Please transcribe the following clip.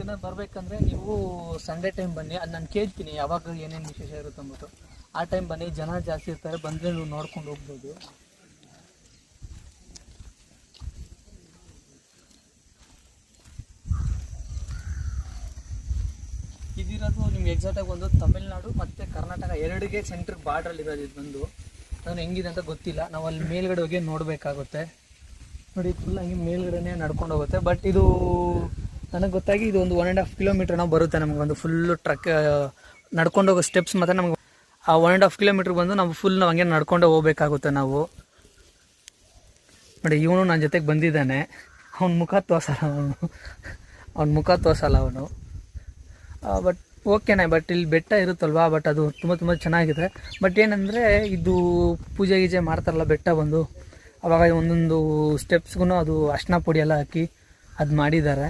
ಜನ ಬರಬೇಕಂದ್ರೆ ನೀವು ಸಂಡೇ ಟೈಮ್ ಬನ್ನಿ. ಅದು ನಾನು ಕೇಳ್ತೀನಿ ಯಾವಾಗ ಏನೇನು ವಿಶೇಷ ಇರುತ್ತೆ ಅಂದ್ಬಿಟ್ಟು. ಆ ಟೈಮ್ ಬನ್ನಿ, ಜನ ಜಾಸ್ತಿ ಇರ್ತಾರೆ, ಬಂದರೆ ನೀವು ನೋಡ್ಕೊಂಡು ಹೋಗ್ಬೋದು. ಇದಿರೋದು ನಿಮ್ಗೆ ಎಕ್ಸಾಕ್ಟಾಗಿ ಒಂದು ತಮಿಳ್ನಾಡು ಮತ್ತು ಕರ್ನಾಟಕ ಎರಡಿಗೆ ಸೆಂಟ್ರಿಗೆ ಬಾರ್ಡ್ರಲ್ಲಿ ಇರೋದು. ಇದು ಬಂದು ಅದನ್ನು ಹೆಂಗಿದೆ ಅಂತ ಗೊತ್ತಿಲ್ಲ, ನಾವು ಅಲ್ಲಿ ಮೇಲ್ಗಡೆ ಹೋಗಿ ನೋಡಬೇಕಾಗುತ್ತೆ. ನೋಡಿ ಫುಲ್ ಹಂಗೆ ಮೇಲ್ಗಡೆನೇ ನಡ್ಕೊಂಡು ಹೋಗುತ್ತೆ. ಬಟ್ ಇದು ನನಗೆ ಗೊತ್ತಾಗಿ ಇದು ಒಂದು 1.5 ಕಿಲೋಮೀಟ್ರ್ ನಾವು ಬರುತ್ತೆ. ನಮಗೆ ಒಂದು ಫುಲ್ಲು ಟ್ರಕ್ ನಡ್ಕೊಂಡು ಹೋಗೋ ಸ್ಟೆಪ್ಸ್ ಮತ್ತು ನಮಗೆ ಆ 1.5 ಕಿಲೋಮೀಟ್ರ್ ಬಂದು ನಾವು ನಾವು ಹಂಗೆ ನಡ್ಕೊಂಡು ಹೋಗ್ಬೇಕಾಗುತ್ತೆ ನಾವು. ನೋಡಿ ಇವನು ನನ್ನ ಜೊತೆಗೆ ಬಂದಿದ್ದಾನೆ, ಅವ್ನ ಮುಖ ತೋರಿಸಲ್ಲ ಅವನು. ಬಟ್ ಓಕೆನಾ. ಬಟ್ ಇಲ್ಲಿ ಬೆಟ್ಟ ಇರುತ್ತಲ್ವಾ, ಬಟ್ ಅದು ತುಂಬ ಚೆನ್ನಾಗಿದೆ. ಬಟ್ ಏನಂದರೆ ಇದು ಪೂಜೆ ಗೀಜೆ ಮಾಡ್ತಾರಲ್ಲ ಬೆಟ್ಟ ಬಂದು, ಅವಾಗ ಒಂದೊಂದು ಸ್ಟೆಪ್ಸ್ಗೂ ಅದು ಅರ್ಶಿನ ಪುಡಿ ಎಲ್ಲ ಹಾಕಿ ಅದು ಮಾಡಿದ್ದಾರೆ.